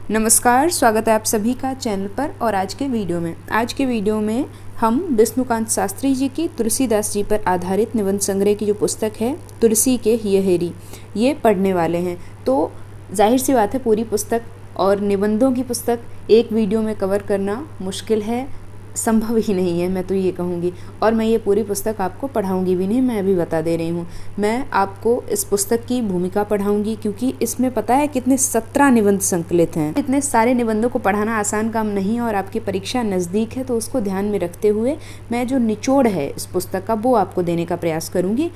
नमस्कार, स्वागत है आप सभी का चैनल पर। और आज के वीडियो में हम विष्णुकांत शास्त्री जी की तुलसीदास जी पर आधारित निबंध संग्रह की जो पुस्तक है तुलसी के हिय हेरी, ये पढ़ने वाले हैं। तो जाहिर सी बात है, पूरी पुस्तक और निबंधों की पुस्तक एक वीडियो में कवर करना मुश्किल है, संभव ही नहीं है, मैं तो ये कहूँगी। और मैं ये पूरी पुस्तक आपको पढ़ाऊँगी भी नहीं, मैं अभी बता दे रही हूँ। मैं आपको इस पुस्तक की भूमिका पढ़ाऊँगी, क्योंकि इसमें पता है कितने 17 निबंध संकलित हैं। इतने सारे निबंधों को पढ़ाना आसान काम नहीं, और आपकी परीक्षा नज़दीक है तो उसको ध्यान में रखते हुए मैं जो निचोड़ है इस पुस्तक का वो आपको देने का प्रयास करूँगी।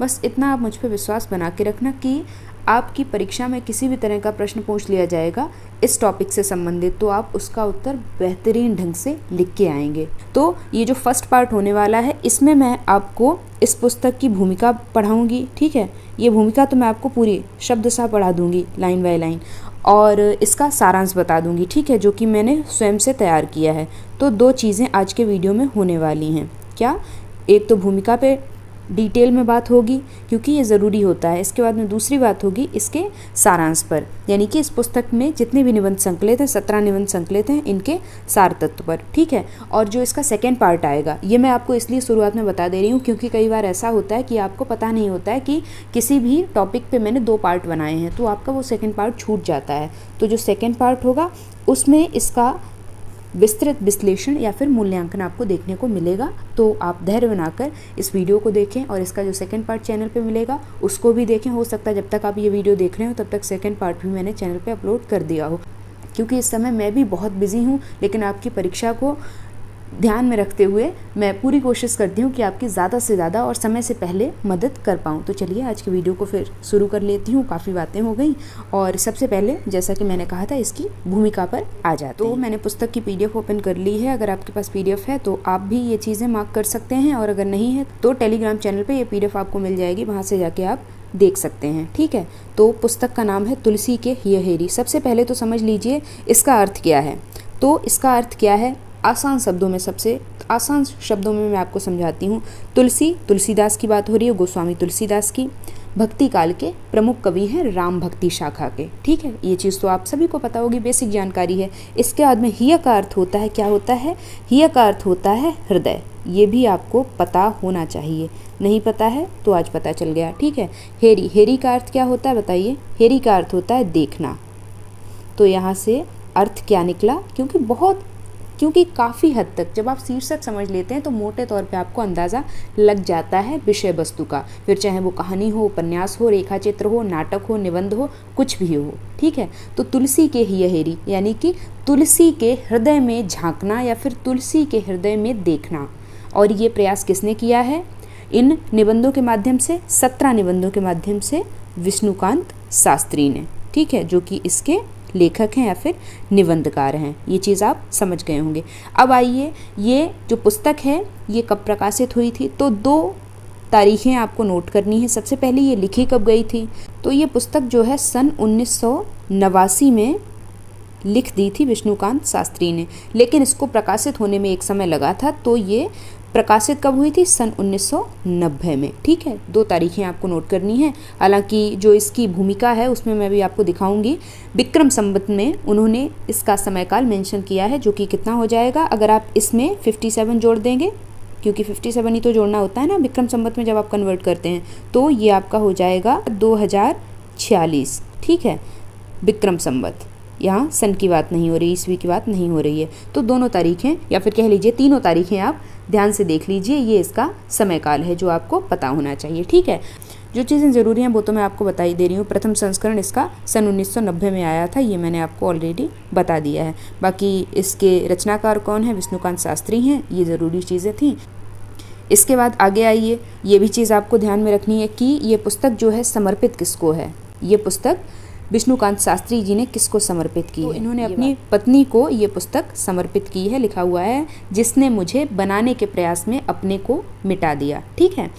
बस इतना आप मुझ पर विश्वास बना के रखना कि आपकी परीक्षा में किसी भी तरह का प्रश्न पूछ लिया जाएगा इस टॉपिक से संबंधित, तो आप उसका उत्तर बेहतरीन ढंग से लिख के आएंगे। तो ये जो फर्स्ट पार्ट होने वाला है, इसमें मैं आपको इस पुस्तक की भूमिका पढ़ाऊंगी, ठीक है। ये भूमिका तो मैं आपको पूरी शब्द सा पढ़ा दूंगी, लाइन बाय लाइन, और इसका सारांश बता दूंगी, ठीक है, जो कि मैंने स्वयं से तैयार किया है। तो दो चीज़ें आज के वीडियो में होने वाली हैं। क्या? एक तो भूमिका पे डिटेल में बात होगी, क्योंकि ये ज़रूरी होता है। इसके बाद में दूसरी बात होगी इसके सारांश पर, यानी कि इस पुस्तक में जितने भी निबंध संकलित हैं, 17 निबंध संकलित हैं, इनके सार तत्व पर, ठीक है। और जो इसका सेकेंड पार्ट आएगा, ये मैं आपको इसलिए शुरुआत में बता दे रही हूँ क्योंकि कई बार ऐसा होता है कि आपको पता नहीं होता है कि किसी भी टॉपिक पे मैंने 2 पार्ट बनाए हैं, तो आपका वो सेकेंड पार्ट छूट जाता है। तो जो सेकेंड पार्ट होगा उसमें इसका विस्तृत विश्लेषण या फिर मूल्यांकन आपको देखने को मिलेगा। तो आप धैर्य बनाकर इस वीडियो को देखें, और इसका जो सेकंड पार्ट चैनल पे मिलेगा उसको भी देखें। हो सकता है जब तक आप ये वीडियो देख रहे हो तब तक सेकंड पार्ट भी मैंने चैनल पे अपलोड कर दिया हो, क्योंकि इस समय मैं भी बहुत बिजी हूँ। लेकिन आपकी परीक्षा को ध्यान में रखते हुए मैं पूरी कोशिश करती हूँ कि आपकी ज़्यादा से ज़्यादा और समय से पहले मदद कर पाऊँ। तो चलिए आज की वीडियो को फिर शुरू कर लेती हूँ। काफ़ी बातें हो गई, और सबसे पहले जैसा कि मैंने कहा था इसकी भूमिका पर आ जाते हैं। तो मैंने पुस्तक की PDF ओपन कर ली है। अगर आपके पास PDF है तो आप भी ये चीज़ें मार्क कर सकते हैं, और अगर नहीं है तो टेलीग्राम चैनल पर ये PDF आपको मिल जाएगी, वहाँ से जाके आप देख सकते हैं, ठीक है। तो पुस्तक का नाम है तुलसी के हिय हेरी। सबसे पहले तो समझ लीजिए इसका अर्थ क्या है। तो इसका अर्थ क्या है, आसान शब्दों में, सबसे आसान शब्दों में मैं आपको समझाती हूँ। तुलसीदास की बात हो रही है, गोस्वामी तुलसीदास की। भक्ति काल के प्रमुख कवि हैं, राम भक्ति शाखा के, ठीक है। ये चीज़ तो आप सभी को पता होगी, बेसिक जानकारी है। इसके बाद में हिय का अर्थ होता है, क्या होता है? हिय का अर्थ होता है हृदय। ये भी आपको पता होना चाहिए, नहीं पता है तो आज पता चल गया, ठीक है। हेरी का अर्थ क्या होता है बताइए? हेरी का अर्थ होता है देखना। तो यहाँ से अर्थ क्या निकला? क्योंकि काफ़ी हद तक जब आप शीर्षक समझ लेते हैं तो मोटे तौर पे आपको अंदाज़ा लग जाता है विषय वस्तु का, फिर चाहे वो कहानी हो, उपन्यास हो, रेखाचित्र हो, नाटक हो, निबंध हो, कुछ भी हो, ठीक है। तो तुलसी के हिय हेरी यानी कि तुलसी के हृदय में झांकना या फिर तुलसी के हृदय में देखना। और ये प्रयास किसने किया है? इन निबंधों के माध्यम से, 17 निबंधों के माध्यम से विष्णुकांत शास्त्री ने, ठीक है, जो कि इसके लेखक हैं या फिर निबंधकार हैं। ये चीज़ आप समझ गए होंगे। अब आइए, ये जो पुस्तक है ये कब प्रकाशित हुई थी? तो 2 तारीखें आपको नोट करनी है। सबसे पहले ये लिखी कब गई थी? तो ये पुस्तक जो है सन 1989 में लिख दी थी विष्णुकांत शास्त्री ने, लेकिन इसको प्रकाशित होने में एक समय लगा था। तो ये प्रकाशित कब हुई थी? सन 1990 में, ठीक है। 2 तारीखें आपको नोट करनी है। हालांकि जो इसकी भूमिका है उसमें मैं भी आपको दिखाऊंगी। विक्रम संवत में उन्होंने इसका समयकाल मेंशन किया है, जो कि कितना हो जाएगा अगर आप इसमें 57 जोड़ देंगे, क्योंकि 57 ही तो जोड़ना होता है ना विक्रम संवत में जब आप कन्वर्ट करते हैं। तो ये आपका हो जाएगा 2046, ठीक है, विक्रम संवत। यहाँ सन की बात नहीं हो रही, ईस्वी की बात नहीं हो रही है। तो दोनों तारीखें या फिर कह लीजिए तीनों तारीखें आप ध्यान से देख लीजिए। ये इसका समयकाल है जो आपको पता होना चाहिए, ठीक है। जो चीज़ें ज़रूरी हैं वो तो मैं आपको बता ही दे रही हूँ। प्रथम संस्करण इसका सन 1990 में आया था, ये मैंने आपको ऑलरेडी बता दिया है। बाकी इसके रचनाकार कौन है? विष्णुकांत शास्त्री हैं, ये ज़रूरी चीज़ें थी। इसके बाद आगे आइए, ये भी चीज़ आपको ध्यान में रखनी है कि ये पुस्तक जो है समर्पित किसको है। ये पुस्तक विष्णुकांत शास्त्री जी ने किसको समर्पित की है? इन्होंने अपनी पत्नी को ये पुस्तक समर्पित की है। लिखा हुआ है, जिसने मुझे बनाने के प्रयास में अपने को मिटा दिया, ठीक है।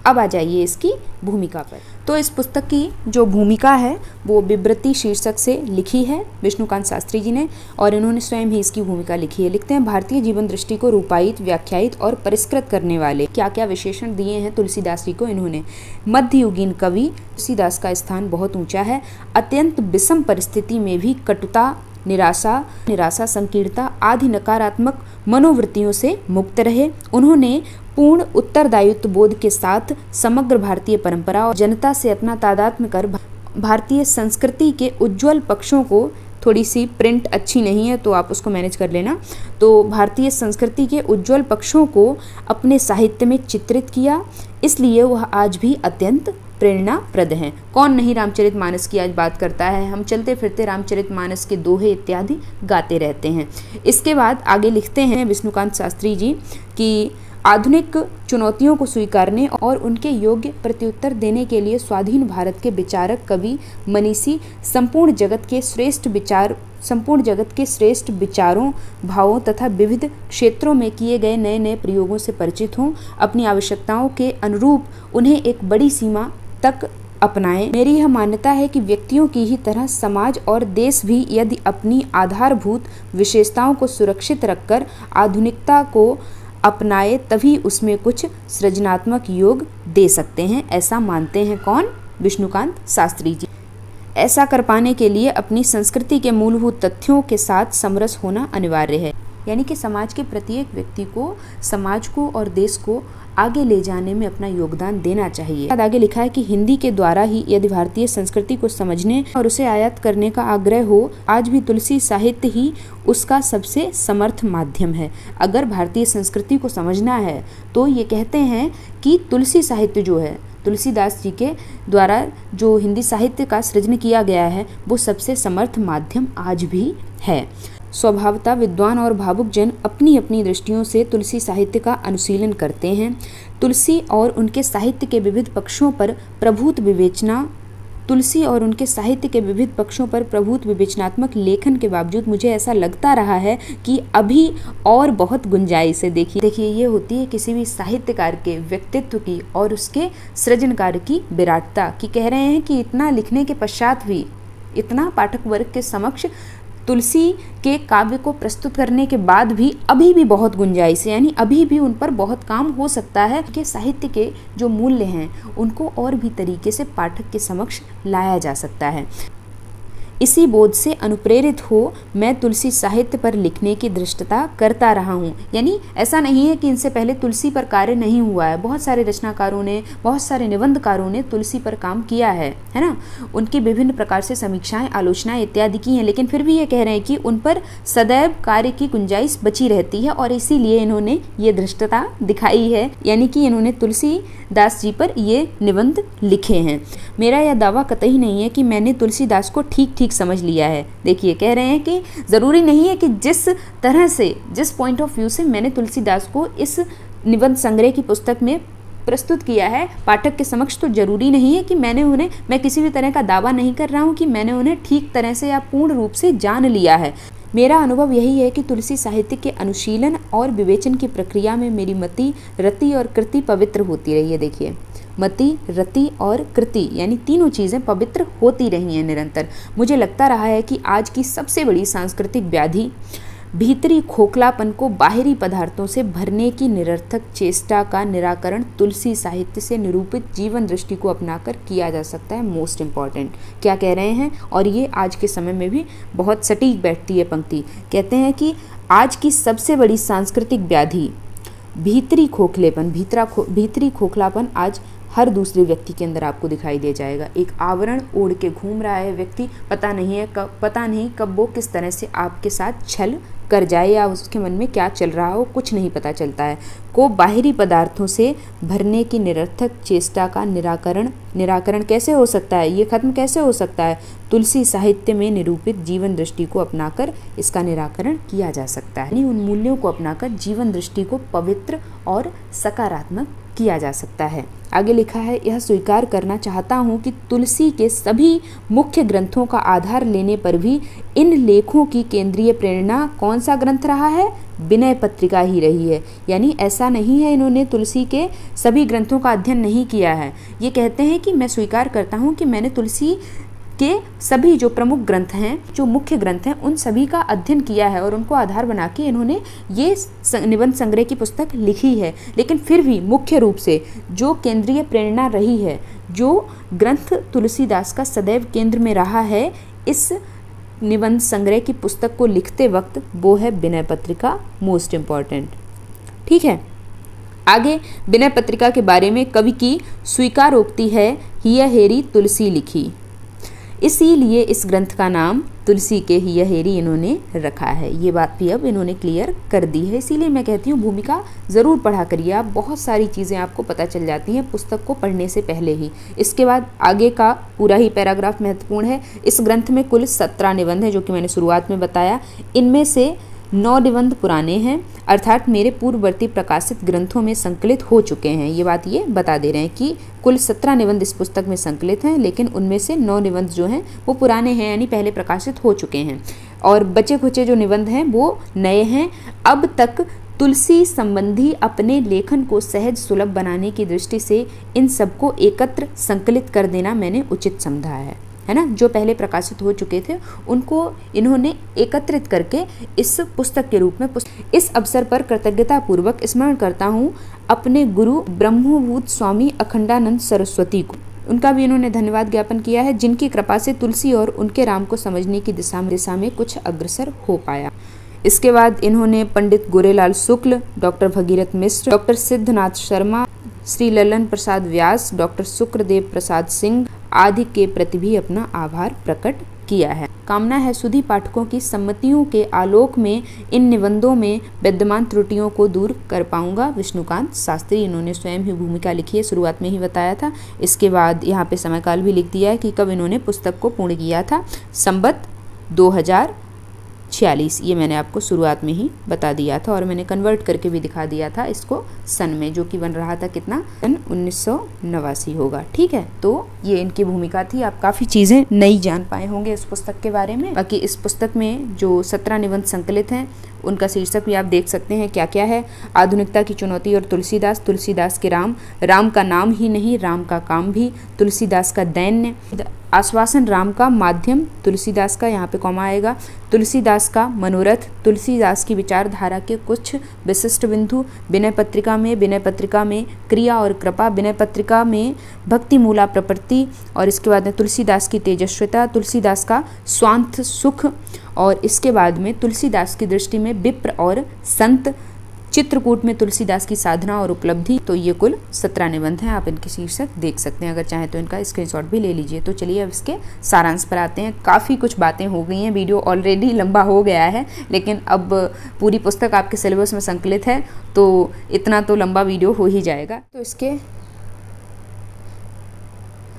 अब आ जाइए इसकी भूमिका पर। तो इस पुस्तक की जो भूमिका है वो विवृति शीर्षक से लिखी है विष्णुकांत शास्त्री जी ने, और इन्होंने स्वयं ही इसकी भूमिका लिखी है। लिखते हैं, भारतीय जीवन दृष्टि को रूपायित, व्याख्यायित और परिष्कृत करने वाले क्या क्या विशेषण दिए हैं तुलसीदास जी को इन्होंने। मध्ययुगीन कवि तुलसीदास का स्थान बहुत ऊंचा है। अत्यंत विषम परिस्थिति में भी कटुता निराशा, संकीर्णता आदि नकारात्मक मनोवृत्तियों से मुक्त रहे। उन्होंने पूर्ण उत्तरदायित्व बोध के साथ समग्र भारतीय परंपरा और जनता से अपना तादात्म्य कर भारतीय संस्कृति के उज्जवल पक्षों को, थोड़ी सी प्रिंट अच्छी नहीं है तो आप उसको मैनेज कर लेना, तो भारतीय संस्कृति के उज्जवल पक्षों को अपने साहित्य में चित्रित किया, इसलिए वह आज भी अत्यंत प्रेरणाप्रद हैं। कौन नहीं रामचरितमानस की आज बात करता है, हम चलते फिरते रामचरितमानस के दोहे इत्यादि गाते रहते हैं। इसके बाद आगे लिखते हैं विष्णुकांत शास्त्री जी कि आधुनिक चुनौतियों को स्वीकारने और उनके योग्य प्रत्युत्तर देने के लिए स्वाधीन भारत के विचारक, कवि, मनीषी संपूर्ण जगत के श्रेष्ठ विचारों, भावों तथा विविध क्षेत्रों में किए गए नए नए प्रयोगों से परिचित हों, अपनी आवश्यकताओं के अनुरूप उन्हें एक बड़ी सीमा तक अपनाएं। मेरी यह मान्यता है कि व्यक्तियों की ही तरह समाज और देश भी यदि अपनी आधारभूत विशेषताओं को सुरक्षित रखकर आधुनिकता को अपनाए तभी उसमें कुछ सृजनात्मक योग दे सकते हैं, ऐसा मानते हैं कौन? विष्णुकांत शास्त्री जी। ऐसा कर पाने के लिए अपनी संस्कृति के मूलभूत तथ्यों के साथ समरस होना अनिवार्य है, यानी कि समाज के प्रत्येक व्यक्ति को समाज को और देश को आगे ले जाने में अपना योगदान देना चाहिए। आगे लिखा है कि हिंदी के द्वारा ही यदि भारतीय संस्कृति को समझने और उसे आयात करने का आग्रह हो, आज भी तुलसी साहित्य ही उसका सबसे समर्थ माध्यम है। अगर भारतीय संस्कृति को समझना है तो ये कहते हैं कि तुलसी साहित्य जो है, तुलसीदास जी के द्वारा जो हिंदी साहित्य का सृजन किया गया है, वो सबसे समर्थ माध्यम आज भी है। स्वभावतः विद्वान और भावुक जन अपनी अपनी दृष्टियों से तुलसी साहित्य का अनुशीलन करते हैं। तुलसी और उनके साहित्य के विविध पक्षों पर प्रभुत्व विवेचनात्मक लेखन के बावजूद मुझे ऐसा लगता रहा है कि अभी और बहुत गुंजाइश है। देखिए ये होती है किसी भी साहित्यकार के व्यक्तित्व की और उसके सृजन कार्य की विराटता, कि कह रहे हैं कि इतना लिखने के पश्चात भी, इतना पाठक वर्ग के समक्ष तुलसी के काव्य को प्रस्तुत करने के बाद भी अभी भी बहुत गुंजाइश है, यानी अभी भी उन पर बहुत काम हो सकता है कि साहित्य के जो मूल्य हैं उनको और भी तरीके से पाठक के समक्ष लाया जा सकता है। इसी बोध से अनुप्रेरित हो मैं तुलसी साहित्य पर लिखने की धृष्टता करता रहा हूँ। यानी ऐसा नहीं है कि इनसे पहले तुलसी पर कार्य नहीं हुआ है, बहुत सारे रचनाकारों ने, बहुत सारे निबंधकारों ने तुलसी पर काम किया है ना, उनकी विभिन्न प्रकार से समीक्षाएं, आलोचनाएं इत्यादि की हैं, लेकिन फिर भी ये कह रहे हैं कि उन पर सदैव कार्य की गुंजाइश बची रहती है और इसीलिए इन्होंने ये धृष्टता दिखाई है, यानी कि इन्होंने तुलसीदास जी पर ये निबंध लिखे हैं। मेरा यह दावा कतई नहीं है कि मैंने तुलसीदास को ठीक समझ लिया है। देखिए कह रहे हैं कि ज़रूरी नहीं है कि जिस तरह से, जिस पॉइंट ऑफ व्यू से मैंने तुलसीदास को इस निबंध संग्रह की पुस्तक में प्रस्तुत किया है पाठक के समक्ष, तो जरूरी नहीं है कि मैं किसी भी तरह का दावा नहीं कर रहा हूँ कि मैंने उन्हें ठीक तरह से या पूर्ण रूप से जान लिया है। मेरा अनुभव यही है कि तुलसी साहित्य के अनुशीलन और विवेचन की प्रक्रिया में मेरी मति, रति और कृति पवित्र होती रही है। देखिए मति, रति और कृति यानी तीनों चीज़ें पवित्र होती रही हैं निरंतर। मुझे लगता रहा है कि आज की सबसे बड़ी सांस्कृतिक व्याधि भीतरी खोखलापन को बाहरी पदार्थों से भरने की निरर्थक चेष्टा का निराकरण तुलसी साहित्य से निरूपित जीवन दृष्टि को अपनाकर किया जा सकता है। मोस्ट इम्पॉर्टेंट क्या कह रहे हैं, और ये आज के समय में भी बहुत सटीक बैठती है पंक्ति। कहते हैं कि आज की सबसे बड़ी सांस्कृतिक व्याधि भीतरी खोखलापन आज हर दूसरे व्यक्ति के अंदर आपको दिखाई दे जाएगा। एक आवरण ओढ़ के घूम रहा है व्यक्ति, पता नहीं कब वो किस तरह से आपके साथ छल कर जाए या उसके मन में क्या चल रहा हो, कुछ नहीं पता चलता है। को बाहरी पदार्थों से भरने की निरर्थक चेष्टा का निराकरण कैसे हो सकता है, ये खत्म कैसे हो सकता है? तुलसी साहित्य में निरूपित जीवन दृष्टि को अपनाकर इसका निराकरण किया जा सकता है। उन मूल्यों को अपनाकर जीवन दृष्टि को पवित्र और सकारात्मक किया जा सकता है। आगे लिखा है, यह स्वीकार करना चाहता हूँ कि तुलसी के सभी मुख्य ग्रंथों का आधार लेने पर भी इन लेखों की केंद्रीय प्रेरणा कौन सा ग्रंथ रहा है? विनय पत्रिका ही रही है। यानी ऐसा नहीं है इन्होंने तुलसी के सभी ग्रंथों का अध्ययन नहीं किया है। ये कहते हैं कि मैं स्वीकार करता हूँ कि मैंने तुलसी के सभी जो प्रमुख ग्रंथ हैं, जो मुख्य ग्रंथ हैं, उन सभी का अध्ययन किया है और उनको आधार बना के इन्होंने ये निबंध संग्रह की पुस्तक लिखी है। लेकिन फिर भी मुख्य रूप से जो केंद्रीय प्रेरणा रही है, जो ग्रंथ तुलसीदास का सदैव केंद्र में रहा है, इस निबंध संग्रह की पुस्तक को लिखते वक्त वो है विनय पत्रिका, मोस्ट इम्पॉर्टेंट। ठीक है, आगे विनय पत्रिका के बारे में कवि की स्वीकारोक्ति है, हिया हेरी तुलसी लिखी, इसीलिए इस ग्रंथ का नाम तुलसी के हिया हेरी इन्होंने रखा है। ये बात भी अब इन्होंने क्लियर कर दी है, इसीलिए मैं कहती हूँ भूमिका ज़रूर पढ़ा करिए आप, बहुत सारी चीज़ें आपको पता चल जाती हैं पुस्तक को पढ़ने से पहले ही। इसके बाद आगे का पूरा ही पैराग्राफ महत्वपूर्ण है। इस ग्रंथ में कुल 17 निबंध हैं, जो कि मैंने शुरुआत में बताया। इनमें से 9 निबंध पुराने हैं, अर्थात मेरे पूर्ववर्ती प्रकाशित ग्रंथों में संकलित हो चुके हैं। ये बात ये बता दे रहे हैं कि कुल 17 निबंध इस पुस्तक में संकलित हैं, लेकिन उनमें से 9 निबंध जो हैं वो पुराने हैं, यानी पहले प्रकाशित हो चुके हैं, और बचे खुचे जो निबंध हैं वो नए हैं। अब तक तुलसी संबंधी अपने लेखन को सहज सुलभ बनाने की दृष्टि से इन सबको एकत्र संकलित कर देना मैंने उचित समझा है ना। जो पहले प्रकाशित हो चुके थे उनको इन्होंने एकत्रित करके इस पुस्तक के रूप में इस अवसर पर कृतज्ञता पूर्वक स्मरण करता हूँ अपने गुरु ब्रह्मभूत स्वामी अखंडानंद सरस्वती को। उनका भी इन्होंने धन्यवाद ज्ञापन किया है, जिनकी कृपा से तुलसी और उनके राम को समझने की दिशा में कुछ अग्रसर हो पाया। इसके बाद इन्होंने पंडित गोरेलाल शुक्ल, डॉक्टर भगीरथ मिश्र, डॉक्टर सिद्धनाथ शर्मा, श्री ललन प्रसाद व्यास, डॉक्टर शुक्रदेव प्रसाद सिंह आदि के प्रति भी अपना आभार प्रकट किया है। कामना है सुधी पाठकों की सम्मतियों के आलोक में इन निबंधों में विद्यमान त्रुटियों को दूर कर पाऊंगा। विष्णुकांत शास्त्री, इन्होंने स्वयं ही भूमिका लिखी है, शुरुआत में ही बताया था। इसके बाद यहाँ पे समयकाल भी लिख दिया है कि कब इन्होंने पुस्तक को पूर्ण किया था, संवत 2046। ये मैंने आपको शुरुआत में ही बता दिया था, और मैंने कन्वर्ट करके भी दिखा दिया था इसको सन में, जो कि बन रहा था कितना, सन 1989 होगा। ठीक है, तो ये इनकी भूमिका थी। आप काफ़ी चीज़ें नई जान पाए होंगे इस पुस्तक के बारे में। बाकी इस पुस्तक में जो 17 निबंध संकलित हैं उनका शीर्षक भी आप देख सकते हैं क्या क्या है। आधुनिकता की चुनौती और तुलसीदास, तुलसीदास के राम, राम का नाम ही नहीं राम का काम भी, तुलसीदास का दैन्य, आश्वासन राम का माध्यम, तुलसीदास का यहाँ पे कॉमा आएगा, तुलसीदास का मनोरथ, तुलसीदास की विचारधारा के कुछ विशिष्ट बिंदु, विनय पत्रिका में क्रिया और कृपा, विनय पत्रिका में भक्ति मूला प्रवृत्ति, और इसके बाद में तुलसीदास की तेजस्विता, तुलसीदास का स्वांत सुख, और इसके बाद में तुलसीदास की दृष्टि में विप्र और संत, चित्रकूट में तुलसीदास की साधना और उपलब्धि। तो ये कुल 17 निबंध हैं, आप इनके शीर्षक देख सकते हैं, अगर चाहें तो इनका स्क्रीनशॉट भी ले लीजिए। तो चलिए अब इसके सारांश पर आते हैं। काफ़ी कुछ बातें हो गई हैं, वीडियो ऑलरेडी लंबा हो गया है, लेकिन अब पूरी पुस्तक आपके सिलेबस में संकलित है तो इतना तो लंबा वीडियो हो ही जाएगा। तो इसके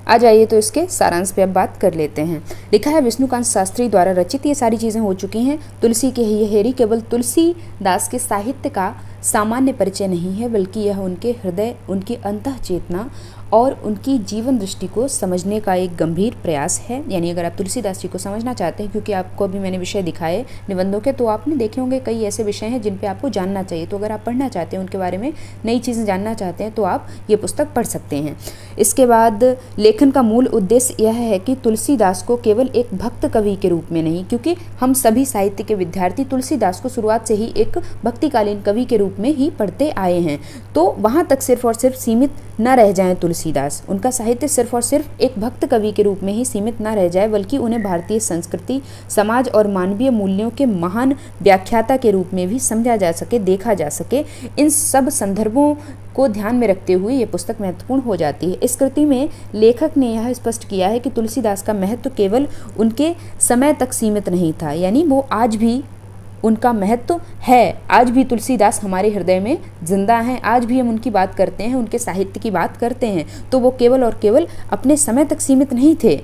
आ जाइए, तो इसके सारांश पे अब बात कर लेते हैं। लिखा है विष्णुकांत शास्त्री द्वारा रचित, ये सारी चीज़ें हो चुकी हैं। तुलसी के हिया हेरी केवल तुलसीदास के साहित्य का सामान्य परिचय नहीं है, बल्कि यह उनके हृदय, उनकी अंतः चेतना और उनकी जीवन दृष्टि को समझने का एक गंभीर प्रयास है। यानी अगर आप तुलसीदास जी को समझना चाहते हैं, क्योंकि आपको अभी मैंने विषय दिखाए निबंधों के, तो आपने देखे होंगे कई ऐसे विषय हैं जिन पे आपको जानना चाहिए। तो अगर आप पढ़ना चाहते हैं, उनके बारे में नई चीज़ें जानना चाहते हैं, तो आप ये पुस्तक पढ़ सकते हैं। इसके बाद लेखन का मूल उद्देश्य यह है कि तुलसीदास को केवल एक भक्त कवि के रूप में नहीं, क्योंकि हम सभी साहित्य के विद्यार्थी तुलसीदास को शुरुआत से ही एक भक्तिकालीन कवि के रूप में ही पढ़ते आए हैं, तो वहाँ तक सिर्फ और सिर्फ सीमित न रह जाएं तुलसीदास। उनका साहित्य सिर्फ और सिर्फ एक भक्त कवि के रूप में ही सीमित न रह जाए, बल्कि उन्हें भारतीय संस्कृति, समाज और मानवीय मूल्यों के महान व्याख्याता के रूप में भी समझा जा सके, देखा जा सके। इन सब संदर्भों को ध्यान में रखते हुए ये पुस्तक महत्वपूर्ण हो जाती है। इस कृति में लेखक ने यह स्पष्ट किया है कि तुलसीदास का महत्व केवल उनके समय तक सीमित नहीं था, यानी वो आज भी उनका महत्व है। आज भी तुलसीदास हमारे हृदय में जिंदा हैं, आज भी हम उनकी बात करते हैं, उनके साहित्य की बात करते हैं, तो वो केवल और केवल अपने समय तक सीमित नहीं थे,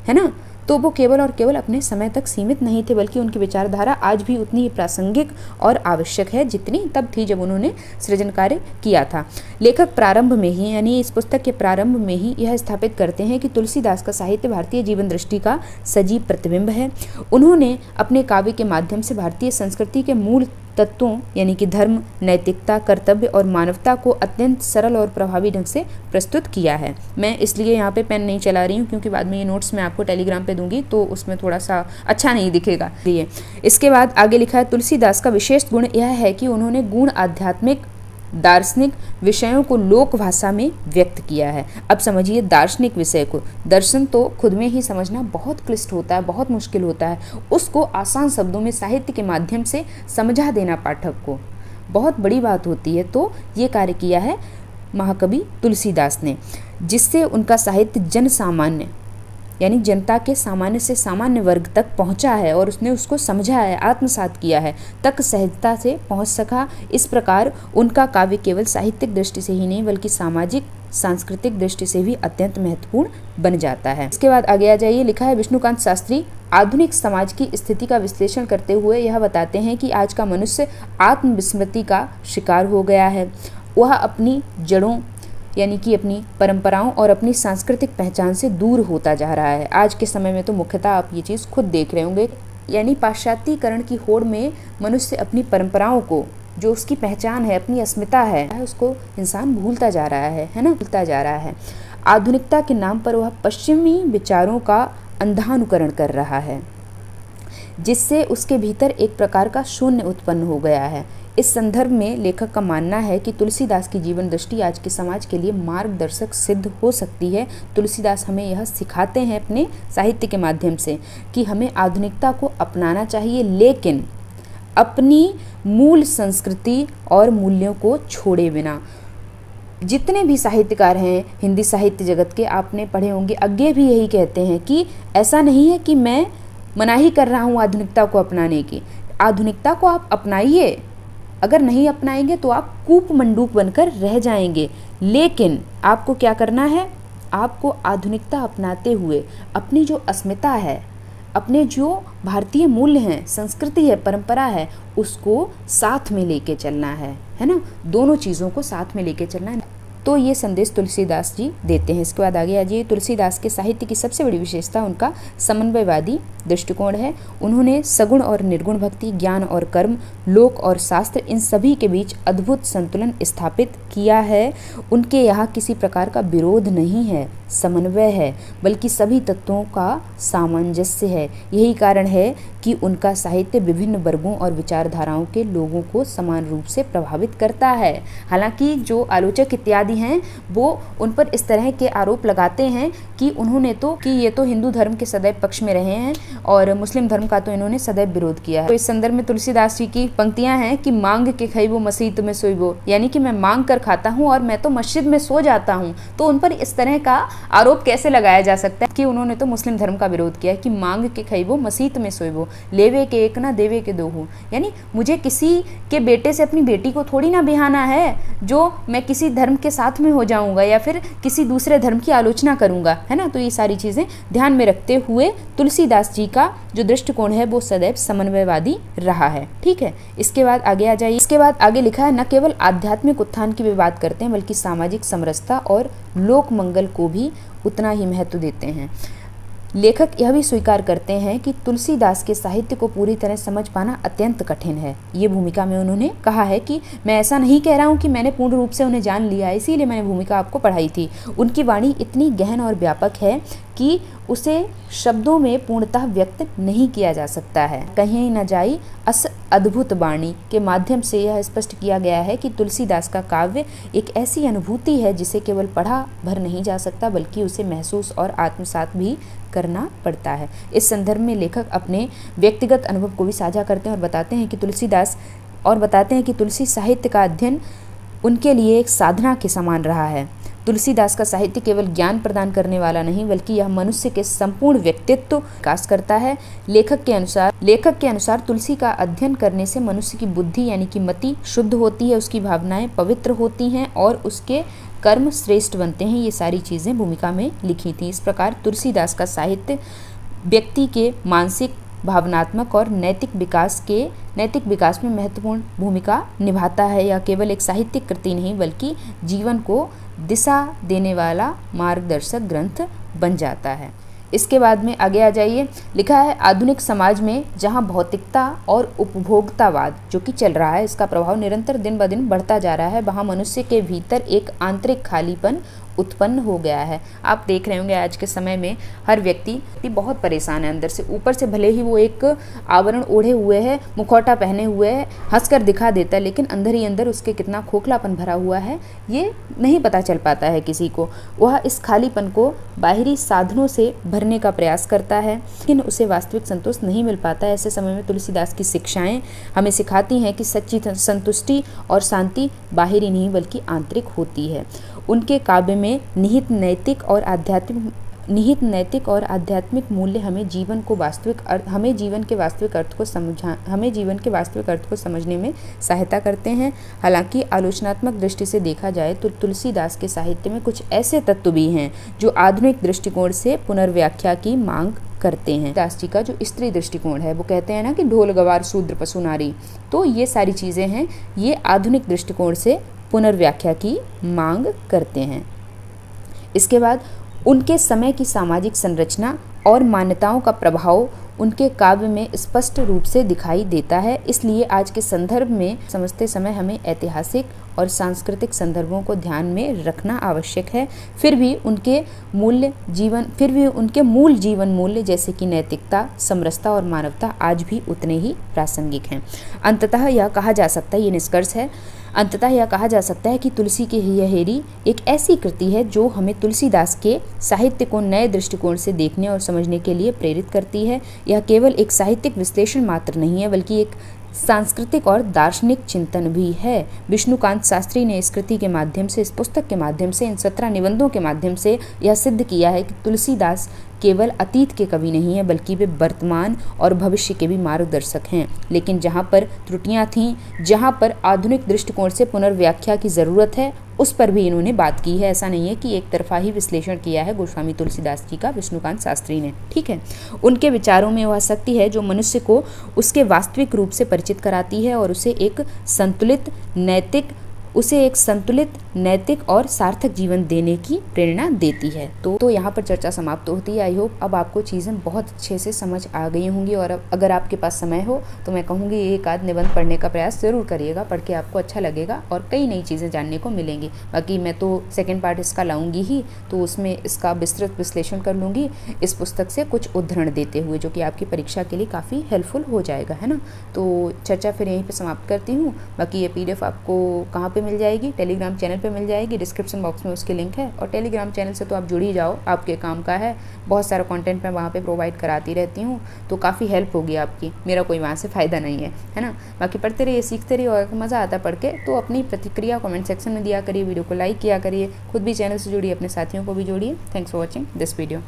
है ना। तो वो केवल और केवल अपने समय तक सीमित नहीं थे, बल्कि उनकी विचारधारा आज भी उतनी ही प्रासंगिक और आवश्यक है जितनी तब थी जब उन्होंने सृजन कार्य किया था। लेखक प्रारंभ में ही, यानी इस पुस्तक के प्रारंभ में ही यह स्थापित करते हैं कि तुलसीदास का साहित्य भारतीय जीवन दृष्टि का सजीव प्रतिबिंब है। उन्होंने अपने काव्य के माध्यम से भारतीय संस्कृति के मूल तत्वों, यानी कि धर्म, नैतिकता, कर्तव्य और मानवता को अत्यंत सरल और प्रभावी ढंग से प्रस्तुत किया है। मैं इसलिए यहाँ पे पेन नहीं चला रही हूँ, क्योंकि बाद में ये नोट्स मैं आपको टेलीग्राम पे दूंगी, तो उसमें थोड़ा सा अच्छा नहीं दिखेगा। इसके बाद आगे लिखा है तुलसीदास का विशेष गुण यह है कि उन्होंने गूढ़ आध्यात्मिक दार्शनिक विषयों को लोक भाषा में व्यक्त किया है। अब समझिए दार्शनिक विषय को, दर्शन तो खुद में ही समझना बहुत क्लिष्ट होता है, बहुत मुश्किल होता है, उसको आसान शब्दों में साहित्य के माध्यम से समझा देना पाठक को बहुत बड़ी बात होती है। तो ये कार्य किया है महाकवि तुलसीदास ने, जिससे उनका साहित्य जन सामान्य यानी जनता के सामान्य से सामान्य वर्ग तक पहुंचा है और उसने उसको समझा है, आत्मसात किया है, तक सहजता से पहुंच सका। इस प्रकार उनका काव्य केवल साहित्यिक दृष्टि से ही नहीं बल्कि सामाजिक सांस्कृतिक दृष्टि से भी अत्यंत महत्वपूर्ण बन जाता है। इसके बाद आगे आ जाइए, लिखा है विष्णुकांत शास्त्री आधुनिक समाज की स्थिति का विश्लेषण करते हुए यह बताते हैं कि आज का मनुष्य आत्मविस्मृति का शिकार हो गया है। वह अपनी जड़ों यानी कि अपनी परंपराओं और अपनी सांस्कृतिक पहचान से दूर होता जा रहा है। आज के समय में तो मुख्यतः आप ये चीज़ खुद देख रहे होंगे, यानी पाश्चात्यीकरण की होड़ में मनुष्य अपनी परंपराओं को, जो उसकी पहचान है, अपनी अस्मिता है, उसको इंसान भूलता जा रहा है ना, भूलता जा रहा है। आधुनिकता के नाम पर वह पश्चिमी विचारों का अंधानुकरण कर रहा है, जिससे उसके भीतर एक प्रकार का शून्य उत्पन्न हो गया है। इस संदर्भ में लेखक का मानना है कि तुलसीदास की जीवन दृष्टि आज के समाज के लिए मार्गदर्शक सिद्ध हो सकती है। तुलसीदास हमें यह सिखाते हैं अपने साहित्य के माध्यम से कि हमें आधुनिकता को अपनाना चाहिए, लेकिन अपनी मूल संस्कृति और मूल्यों को छोड़े बिना। जितने भी साहित्यकार हैं हिंदी साहित्य जगत के, आपने पढ़े होंगे, आगे भी यही कहते हैं कि ऐसा नहीं है कि मैं मनाही कर रहा हूँ आधुनिकता को अपनाने की। आधुनिकता को आप अपनाइए, अगर नहीं अपनाएंगे तो आप कूप मंडूक बनकर रह जाएंगे। लेकिन आपको क्या करना है, आपको आधुनिकता अपनाते हुए अपनी जो अस्मिता है, अपने जो भारतीय मूल्य हैं, संस्कृति है, परंपरा है, उसको साथ में लेके चलना है ना, दोनों चीज़ों को साथ में लेके चलना है। तो ये संदेश तुलसीदास जी देते हैं। इसके बाद आगे आ जाइए, तुलसीदास के साहित्य की सबसे बड़ी विशेषता उनका समन्वयवादी दृष्टिकोण है। उन्होंने सगुण और निर्गुण भक्ति, ज्ञान और कर्म, लोक और शास्त्र, इन सभी के बीच अद्भुत संतुलन स्थापित किया है। उनके यहाँ किसी प्रकार का विरोध नहीं है, समन्वय है, बल्कि सभी तत्वों का सामंजस्य है। यही कारण है कि उनका साहित्य विभिन्न वर्गों और विचारधाराओं के लोगों को समान रूप से प्रभावित करता है। हालांकि जो आलोचक इत्यादि हैं वो उन पर इस तरह के आरोप लगाते हैं कि उन्होंने तो कि ये तो हिंदू धर्म के सदैव पक्ष में रहे हैं और मुस्लिम धर्म का तो इन्होंने सदैव विरोध किया है। तो इस संदर्भ में तुलसीदास जी की पंक्तियां हैं कि मांग के खइबो मस्जिद में सोइबो, यानी कि मैं मांग कर खाता हूँ और मैं तो मस्जिद में सो जाता हूँ। तो उन पर इस तरह का आरोप कैसे लगाया जा सकता है कि उन्होंने तो मुस्लिम धर्म का विरोध किया है कि मांग के खइबो मस्जिद में सोइबो, लेवे के एक ना देवे के दो हो। यानी मुझे किसी के बेटे से अपनी बेटी को थोड़ी ना बिहाना है जो मैं किसी धर्म के साथ में हो जाऊंगा या फिर किसी दूसरे धर्म की आलोचना करूंगा, है ना। तो ये सारी चीजें ध्यान में रखते हुए तुलसीदास जी का जो दृष्टिकोण है वो सदैव समन्वयवादी रहा है। ठीक है, इसके बाद आगे आ जाइए। इसके बाद आगे लिखा है, न केवल आध्यात्मिक उत्थान की वे बात करते हैं बल्कि सामाजिक समरसता और लोक मंगल को भी उतना ही महत्व देते हैं। लेखक यह भी स्वीकार करते हैं कि तुलसीदास के साहित्य को पूरी तरह समझ पाना अत्यंत कठिन है। ये भूमिका में उन्होंने कहा है कि मैं ऐसा नहीं कह रहा हूँ कि मैंने पूर्ण रूप से उन्हें जान लिया है, इसीलिए मैंने भूमिका आपको पढ़ाई थी। उनकी वाणी इतनी गहन और व्यापक है कि उसे शब्दों में पूर्णतः व्यक्त नहीं किया जा सकता है। कहीं न जाई अस अद्भुत वाणी के माध्यम से यह स्पष्ट किया गया है कि तुलसीदास का काव्य एक ऐसी अनुभूति है जिसे केवल पढ़ा भर नहीं जा सकता बल्कि उसे महसूस और आत्मसात भी करना पड़ता है। इस संदर्भ में लेखक अपने व्यक्तिगत अनुभव को भी साझा करते हैं और बताते हैं कि तुलसी साहित्य का अध्ययन उनके लिए एक साधना के समान रहा है। तुलसीदास का साहित्य केवल ज्ञान प्रदान करने वाला नहीं बल्कि यह मनुष्य के संपूर्ण व्यक्तित्व विकास करता है। लेखक के अनुसार तुलसी का अध्ययन करने से मनुष्य की बुद्धि यानी कि मति शुद्ध होती है, उसकी भावनाएं पवित्र होती हैं और उसके कर्म श्रेष्ठ बनते हैं। ये सारी चीज़ें भूमिका में लिखी थी। इस प्रकार तुलसीदास का साहित्य व्यक्ति के मानसिक, भावनात्मक और नैतिक विकास में महत्वपूर्ण भूमिका निभाता है। यह केवल एक साहित्यिक कृति नहीं बल्कि जीवन को दिशा देने वाला मार्गदर्शक ग्रंथ बन जाता है। इसके बाद में आगे आ जाइए, लिखा है आधुनिक समाज में जहां भौतिकता और उपभोक्तावाद जो कि चल रहा है, इसका प्रभाव निरंतर दिन ब दिन बढ़ता जा रहा है, वहां मनुष्य के भीतर एक आंतरिक खालीपन उत्पन्न हो गया है। आप देख रहे होंगे आज के समय में हर व्यक्ति बहुत परेशान है अंदर से। ऊपर से भले ही वो एक आवरण ओढ़े हुए है, मुखौटा पहने हुए है, हंसकर दिखा देता है, लेकिन अंदर ही अंदर उसके कितना खोखलापन भरा हुआ है ये नहीं पता चल पाता है किसी को। वह इस खालीपन को बाहरी साधनों से भरने का प्रयास करता है, लेकिन उसे वास्तविक संतोष नहीं मिल पाता है। ऐसे समय में तुलसीदास की शिक्षाएं हमें सिखाती हैं कि सच्ची संतुष्टि और शांति बाहरी नहीं बल्कि आंतरिक होती है। उनके काव्य में निहित नैतिक और आध्यात्मिक मूल्य हमें जीवन के वास्तविक अर्थ को समझने में सहायता करते हैं। हालांकि आलोचनात्मक दृष्टि से देखा जाए तो तुलसीदास के साहित्य में कुछ ऐसे तत्व भी हैं जो आधुनिक दृष्टिकोण से पुनर्व्याख्या की मांग करते हैं। दास जी का जो स्त्री दृष्टिकोण है, वो कहते हैं ना कि ढोल गवार शूद्र पशु नारी, तो ये सारी चीज़ें हैं, ये आधुनिक दृष्टिकोण से पुनर्व्याख्या की मांग करते हैं। इसके बाद उनके समय की सामाजिक संरचना और मान्यताओं का प्रभाव उनके काव्य में स्पष्ट रूप से दिखाई देता है। इसलिए आज के संदर्भ में समझते समय हमें ऐतिहासिक और सांस्कृतिक संदर्भों को ध्यान में रखना आवश्यक है। फिर भी उनके मूल जीवन मूल्य जैसे कि नैतिकता, समरसता और मानवता आज भी उतने ही प्रासंगिक हैं। अंततः यह कहा जा सकता है, ये निष्कर्ष है, अंततः यह कहा जा सकता है कि तुलसी की हियहेरी एक ऐसी कृति है जो हमें तुलसीदास के साहित्य को नए दृष्टिकोण से देखने और समझने के लिए प्रेरित करती है। यह केवल एक साहित्यिक विश्लेषण मात्र नहीं है बल्कि एक सांस्कृतिक और दार्शनिक चिंतन भी है। विष्णुकांत शास्त्री ने इस कृति के माध्यम से, इस पुस्तक के माध्यम से, इन 17 निबंधों के माध्यम से यह सिद्ध किया है कि तुलसीदास केवल अतीत के कवि नहीं है बल्कि वे वर्तमान और भविष्य के भी मार्गदर्शक हैं। लेकिन जहाँ पर त्रुटियाँ थीं, जहाँ पर आधुनिक दृष्टिकोण से पुनर्व्याख्या की ज़रूरत है, उस पर भी इन्होंने बात की है। ऐसा नहीं है कि एक तरफा ही विश्लेषण किया है गोस्वामी तुलसीदास जी का विष्णुकांत शास्त्री ने। ठीक है, उनके विचारों में वह शक्ति है जो मनुष्य को उसके वास्तविक रूप से परिचित कराती है और उसे एक संतुलित नैतिक और सार्थक जीवन देने की प्रेरणा देती है। तो यहाँ पर चर्चा समाप्त होती है। आई होप अब आपको चीज़ें बहुत अच्छे से समझ आ गई होंगी, और अब अगर आपके पास समय हो तो मैं कहूँगी एक आध निबंध पढ़ने का प्रयास ज़रूर करिएगा। पढ़ के आपको अच्छा लगेगा और कई नई चीज़ें जानने को मिलेंगी। बाकी मैं तो सेकेंड पार्ट इसका लाऊंगी ही, तो उसमें इसका विस्तृत विश्लेषण कर लूँगी इस पुस्तक से कुछ उद्धरण देते हुए, जो कि आपकी परीक्षा के लिए काफ़ी हेल्पफुल हो जाएगा, है ना। तो चर्चा फिर यहीं पर समाप्त करती हूँ। बाकी ये PDF आपको कहाँ पर मिल जाएगी? टेलीग्राम चैनल पे मिल जाएगी, डिस्क्रिप्शन बॉक्स में उसकी लिंक है। और टेलीग्राम चैनल से तो आप जुड़ ही जाओ, आपके काम का है। बहुत सारा कंटेंट मैं वहाँ पे प्रोवाइड कराती रहती हूँ, तो काफ़ी हेल्प होगी आपकी। मेरा कोई वहाँ से फ़ायदा नहीं है ना। बाकी पढ़ते रहिए, सीखते रहिए, और मज़ा आता पढ़ के तो अपनी प्रतिक्रिया कमेंट सेक्शन में दिया करिए, वीडियो को लाइक किया करिए, खुद भी चैनल से जुड़िए, अपने साथियों को भी जोड़िए। Thanks for watching this video.